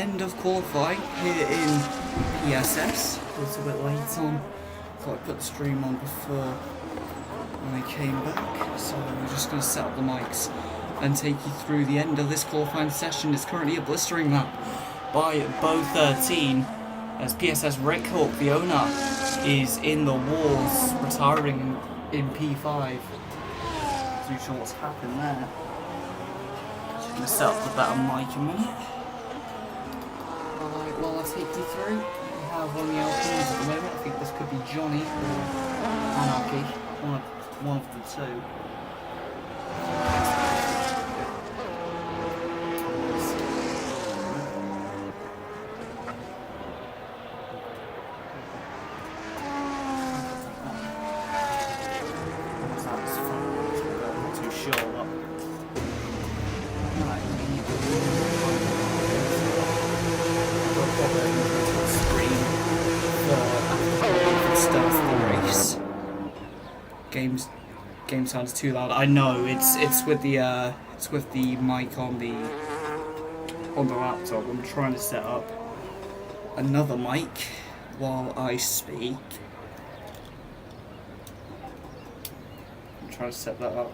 end of qualifying here in PSS. A little bit late on. Thought I put the stream on before I came back. So we're just going to set up the mics and take you through the end of this qualifying session. It's currently a blistering lap by Bo 13 as PSS Rick Hawk, the owner, is in the walls, retiring in P5. Not too sure what's happened there. Just going to set up the better mic a minute. Alright, well, I'll take you through. We have on the LPs at the moment. I think this could be Johnny or Anarchy, one of the two. Game sounds too loud. I know it's with the mic on the laptop. I'm trying to set up another mic while I speak. I'm trying to set that up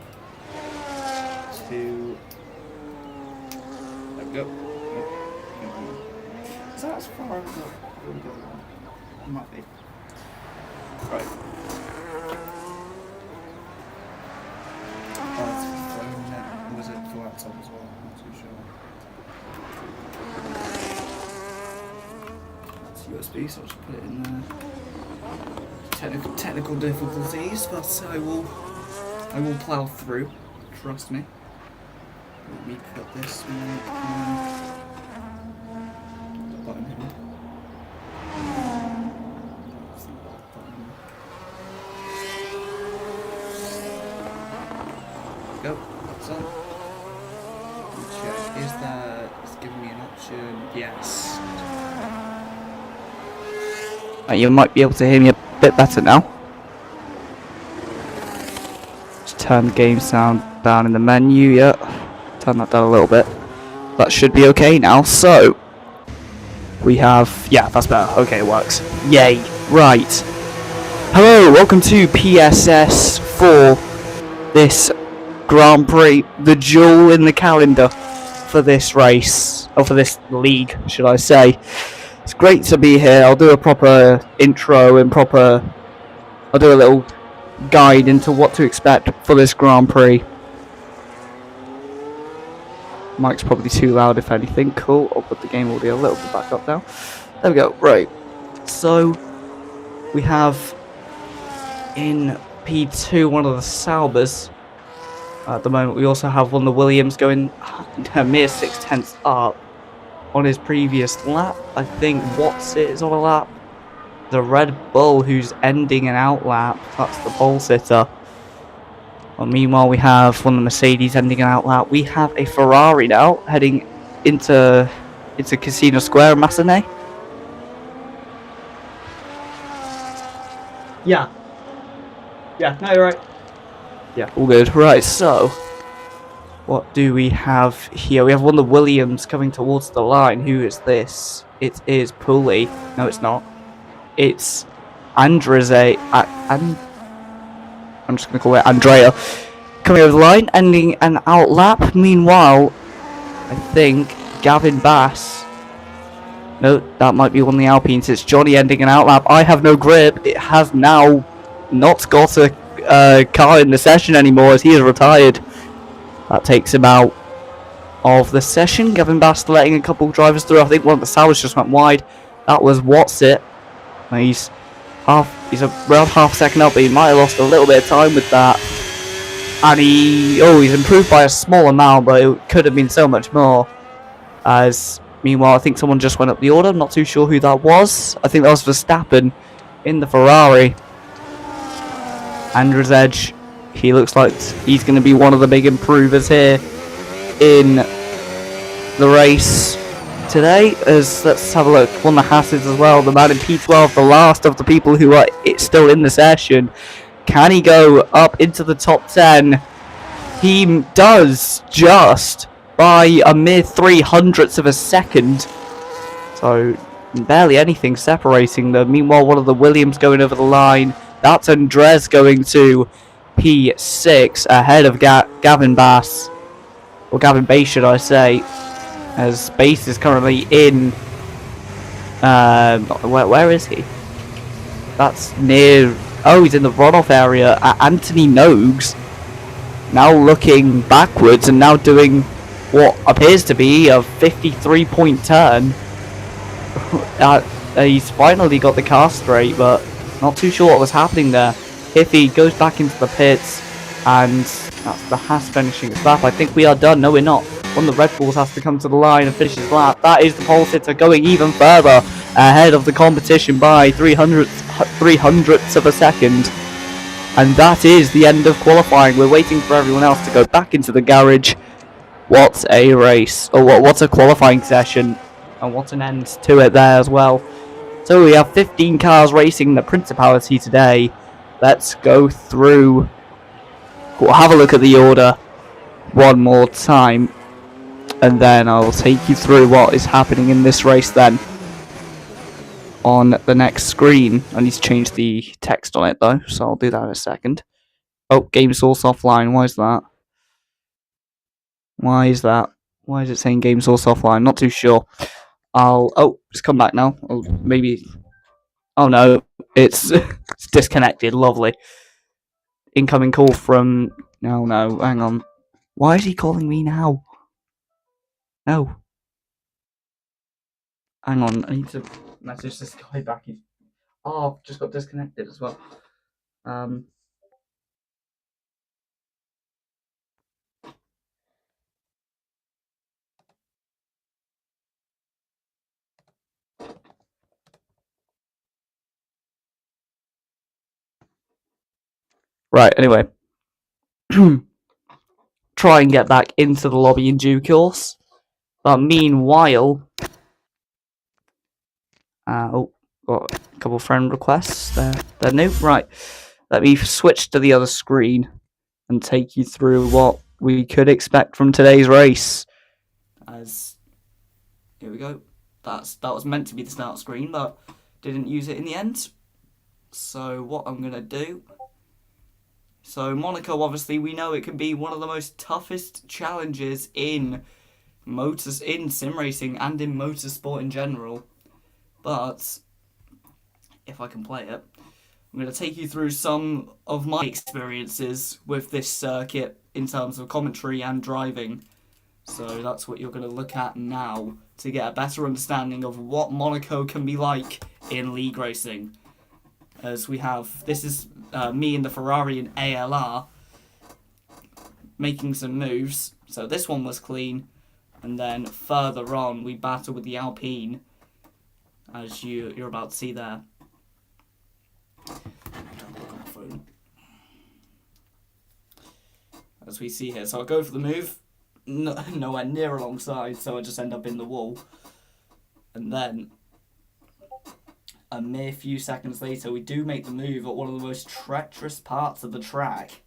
to. There we go. Is that as far as it might be? Right. Was it for laptop as well? I'm not too sure. It's USB, so I'll just put it in there. Technical difficulties, but I will plow through. Trust me. Let me put this button here. Go. So, check. Is that? It's giving me an option. Yes. You might be able to hear me a bit better now. Just turn the game sound down in the menu. Yeah, turn that down a little bit. That should be okay now. So we have. Yeah, that's better. Okay, it works. Yay! Right. Hello, welcome to PSS for this Grand Prix, the jewel in the calendar for this race, or for this league, should I say. It's great to be here. I'll do a proper intro and I'll do a little guide into what to expect for this Grand Prix. Mic's probably too loud if anything. Cool, I'll put the game audio a little bit back up now. There we go, right. So, we have in P2 one of the Saubers. At the moment, we also have one of the Williams going a mere 0.6 up on his previous lap. I think Watts is on a lap. The Red Bull, who's ending an out lap, that's the pole sitter. Well, meanwhile, we have one of the Mercedes ending an out lap. We have a Ferrari now heading into Casino Square in Massenet. Yeah, no, you're right. Yeah, all good. Right, so what do we have here? We have one of the Williams coming towards the line. Who is this? It is Pulley. No, it's not. It's Andreze. I'm just going to call it Andrea. Coming over the line, ending an out lap. Meanwhile, I think Gavin Bass. No, that might be one of the Alpines. It's Johnny ending an out lap. I have no grip. It has now not got a car in the session anymore as he is retired. That takes him out of the session. Gavin Bass letting a couple drivers through. I think one of the Saubers just went wide. That was Watsit. He's around half a second up, but he might have lost a little bit of time with that. And he's improved by a small amount, but it could have been so much more. As meanwhile, I think someone just went up the order. I'm not too sure who that was. I think that was Verstappen in the Ferrari. Andrew's Edge, he looks like he's going to be one of the big improvers here in the race today. As let's have a look, one of the Hasses as well, the man in P12, the last of the people who are still in the session. Can he go up into the top 10? He does, just by a mere 0.03 of a second. So barely anything separating them. Meanwhile, one of the Williams going over the line. That's Andres going to P6 ahead of Gavin Bass. Or Gavin Bass, should I say. As Bass is currently in... where is he? That's near... Oh, he's in the runoff area. Anthony Nogues now looking backwards and now doing what appears to be a 53-point turn. He's finally got the car straight, but not too sure what was happening there. Hiffy goes back into the pits, and that's the Haas finishing its lap. I think we are done. No, we're not. One of the Red Bulls has to come to the line and finish his lap. That is the pole sitter going even further ahead of the competition by 300ths of a second. And that is the end of qualifying. We're waiting for everyone else to go back into the garage. What a race. Or what a qualifying session. And what an end to it there as well. So we have 15 cars racing the Principality today. Let's go through. We'll have a look at the order one more time. And then I'll take you through what is happening in this race then. On the next screen. I need to change the text on it though, so I'll do that in a second. Oh, game source offline. Why is that? Why is that? Why is it saying game source offline? Not too sure. It's come back now. Maybe. Oh no, it's it's disconnected. Lovely. Incoming call from. No, hang on. Why is he calling me now? No. Hang on, I need to message this guy back. Oh, I've just got disconnected as well. Right, anyway. Try and get back into the lobby in due course. But meanwhile... got a couple friend requests. They're new. Right, let me switch to the other screen and take you through what we could expect from today's race. Here we go. That was meant to be the start screen, but didn't use it in the end. So what I'm going to do... So Monaco, obviously, we know it can be one of the most toughest challenges in sim racing and in motorsport in general. But if I can play it, I'm going to take you through some of my experiences with this circuit in terms of commentary and driving. So that's what you're going to look at now to get a better understanding of what Monaco can be like in league racing. As we have, this is me in the Ferrari and ALR making some moves. So this one was clean, and then further on we battle with the Alpine, as you're about to see there. As we see here, so I'll go for the move, nowhere near alongside, so I just end up in the wall, and then a mere few seconds later, we do make the move at one of the most treacherous parts of the track.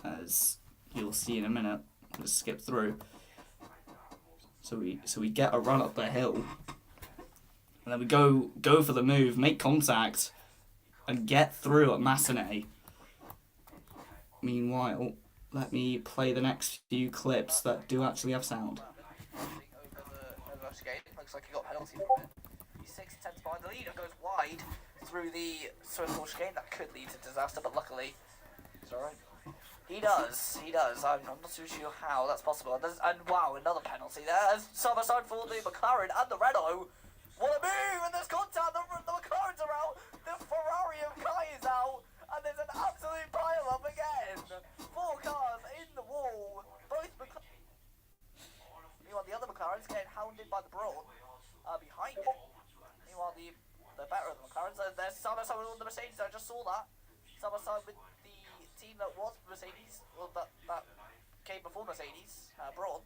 As you'll see in a minute. Let's skip through. So we get a run up the hill. And then we go for the move, make contact, and get through at Massenet. Meanwhile, let me play the next few clips that do actually have sound. Looks like he got a penalty from it. He's 6 tenths behind the leader, goes wide through the Swift chicane. That could lead to disaster, but luckily it's alright. He does. I'm not too sure how that's possible. And wow, another penalty there. Summer side for the McLaren and the Renault. What a move! And there's contact. The McLarens are out. The Ferrari of Kai is out. And there's an absolute pile-up again. 4 cars in the wall. Both McLaren. Meanwhile, the other McLaren's getting hounded by the Brawn behind it. Meanwhile, the better of the McLarens, there's side by side with the Mercedes. I just saw that. Side by side with the team that was Mercedes, well, that came before Mercedes, Brawn.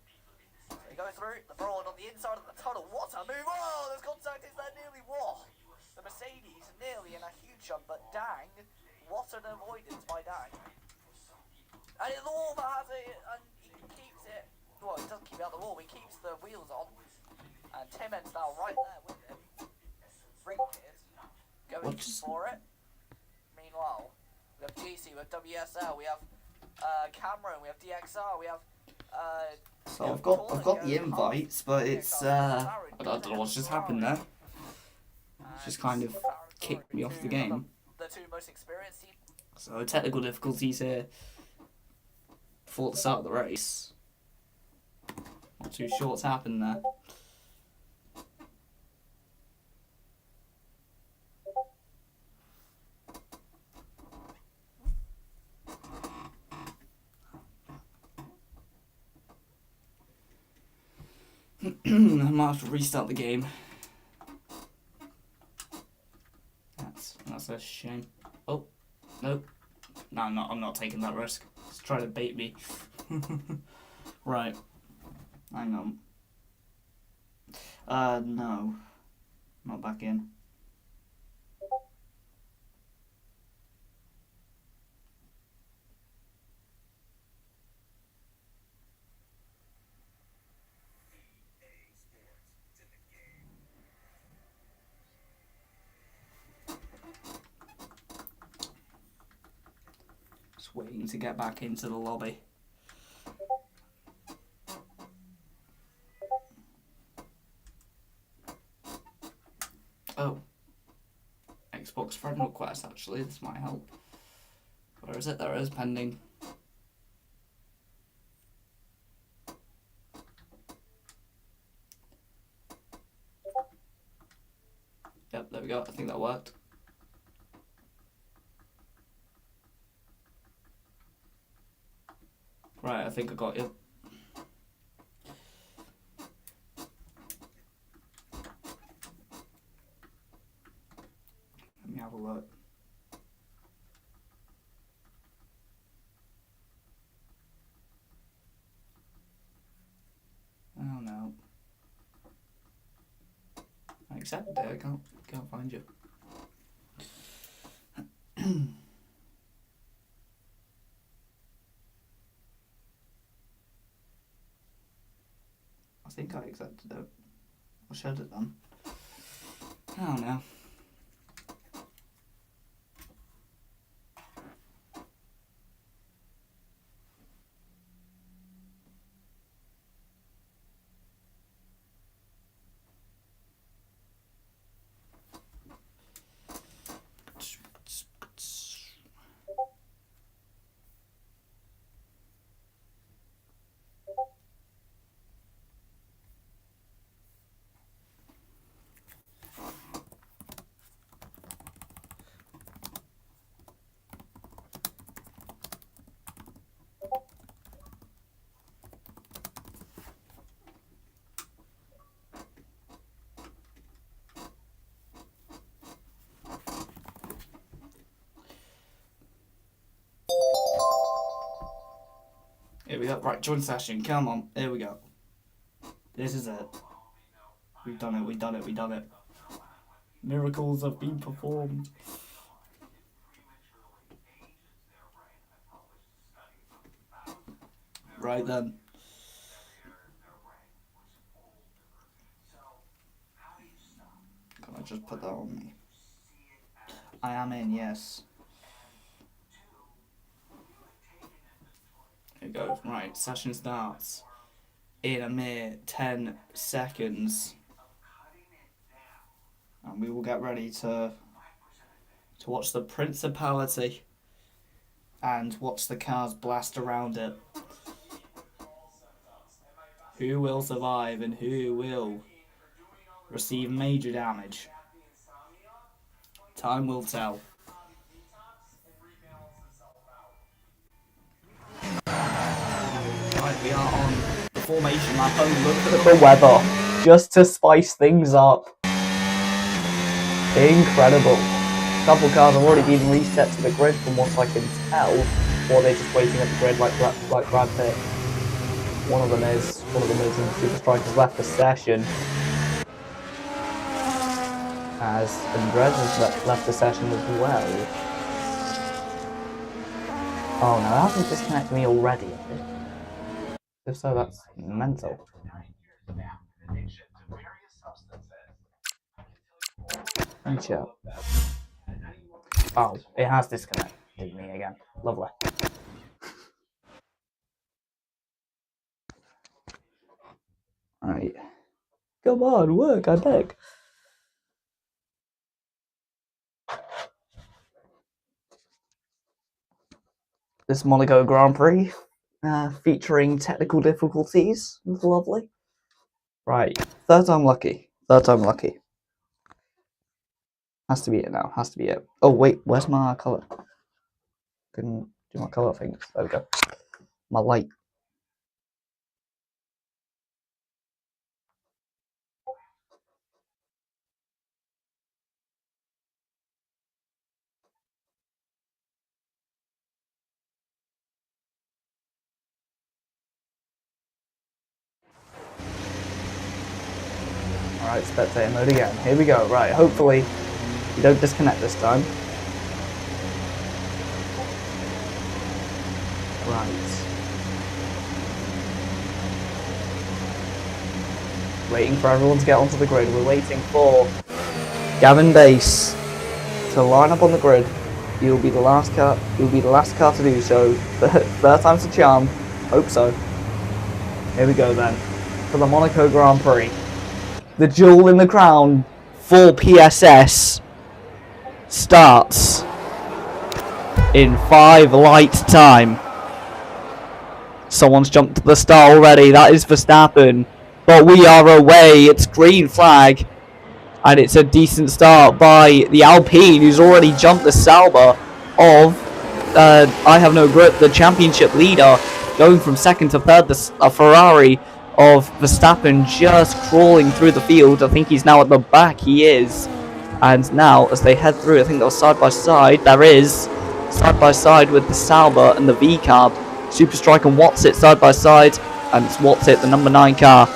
So they go through the Brawn on the inside of the tunnel. What a move! Oh, there's contact. Is there nearly what? The Mercedes nearly in a huge jump, but dang, what an avoidance by Dang. And Lorma has it, and he keeps it. well, he doesn't keep it out the wall, he keeps the wheels on. And Timmon's now right there with him. Ring Kid going for it. Meanwhile, we have GC, we have WSL, we have Cameron, we have DXR, we have So I've got the invites, but it's I don't know what's just happened there. It's just kind of kicked me off the game. The two most experienced teams. So technical difficulties here before the start of the race. Not too sure what's happened there. I might have to restart the game. That's a shame. Oh, no. No, I'm not taking that risk. It's trying to bait me. Right. Hang on. No. Not back in. Just waiting to get back into the lobby. Oh. Xbox friend request, actually. This might help. Where is it? There it is, pending. Yep, there we go. I think that worked. Right, I think I got you. Let me have a look. Oh no. I accepted it, I can't find you. I think I accepted it. I should have done. Oh no. Here we go. Right, join session. Come on. Here we go. This is it. We've done it. Miracles have been performed. Right then. Can I just put that on me? I am in, yes. Here we go. Right, session starts in a mere 10 seconds. And we will get ready to watch the Principality and watch the cars blast around it. Who will survive and who will receive major damage? Time will tell. Right, we are on the formation map. Oh, look at The weather, just to spice things up. Incredible. A couple cars have already been reset to the grid from what I can tell, or they're just waiting at the grid like Brad Pitt. One of them is, and Super Strikers left the session. As Andres has left the session as well. Oh no, it hasn't disconnected me already, is it? If so, that's mental. Friendship. Oh, it has disconnected me again. Lovely. Alright. Come on, work, I beg. This Monaco Grand Prix, featuring technical difficulties. Lovely. Right, third time lucky. Third time lucky. Has to be it now. Has to be it. Oh wait, where's my colour? Couldn't do my colour things. There we go. My light. Alright, spectator mode again. Here we go. Right, hopefully you don't disconnect this time. Right. Waiting for everyone to get onto the grid. We're waiting for Gavin Bass to line up on the grid. You'll be the last car. You'll be the last car to do so. Third time's a charm. Hope so. Here we go then for the Monaco Grand Prix. The jewel in the crown for PSS starts in 5 light time. Someone's jumped to the start already. That is Verstappen. But we are away. It's green flag. And it's a decent start by the Alpine, who's already jumped the Sauber of I Have No Grip, the championship leader, going from second to third. A Ferrari of Verstappen just crawling through the field. I think he's now at the back. He is. And now, as they head through, I think they're side by side. There is side by side with the Sauber and the V-Carb. Superstrike and Watsit side by side. And it's Watsit, the number 9 car,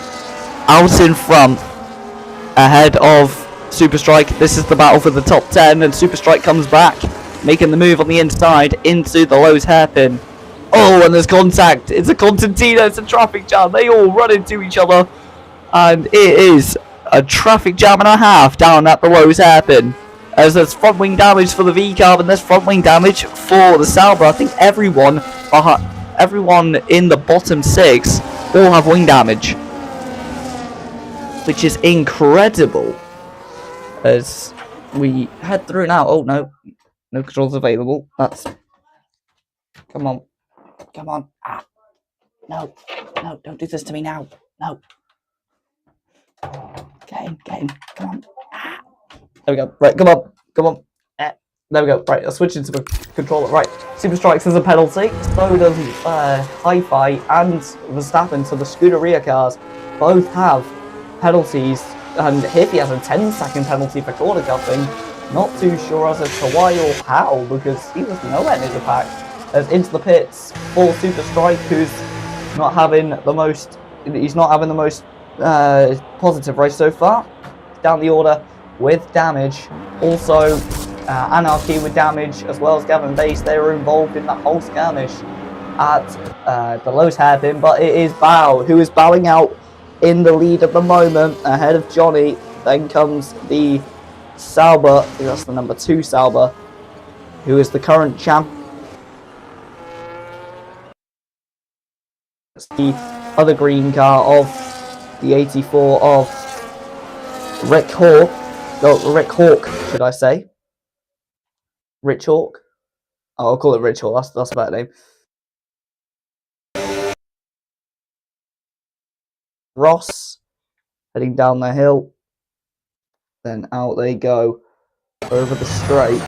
out in front, ahead of Superstrike. This is the battle for the top 10, and Superstrike comes back, making the move on the inside into the Lowe's hairpin. Oh, and there's contact. It's a Contentino. It's a traffic jam. They all run into each other, and it is a traffic jam and a half down at the Lowe's hairpin. As there's front wing damage for the V-Carb, and there's front wing damage for the Sauber. I think everyone in the bottom 6 will have wing damage, which is incredible. As we head through now. Oh no, no controls available. That's. Come on. Come on. Ah. No. No, don't do this to me now. No. Game. Come on. Ah. There we go. Right, come on. There we go. Right, I'll switch into the controller. Right, Superstrikes as a penalty. So does Hi-Fi and Verstappen, so the Scuderia cars both have penalties. And if he has a 10-second penalty for corner cuffing, not too sure as to why or how, because he was nowhere near the pack. As into the pits for Superstrike, who's not having the most. He's not having the most positive race so far. Down the order with damage. Also, Anarchy with damage, as well as Gavin Bass. They were involved in that whole skirmish at the Lowe's hairpin, but it is Bao who is bowing out in the lead at the moment, ahead of Johnny. Then comes the Sauber, I think that's the number 2 Sauber, who is the current champ. The other green car of the 84 of Rick Hawk, should I say? Rich Hawk? Oh, I'll call it Rich Hawk, that's a better name. Ross heading down the hill, then out they go over the straight.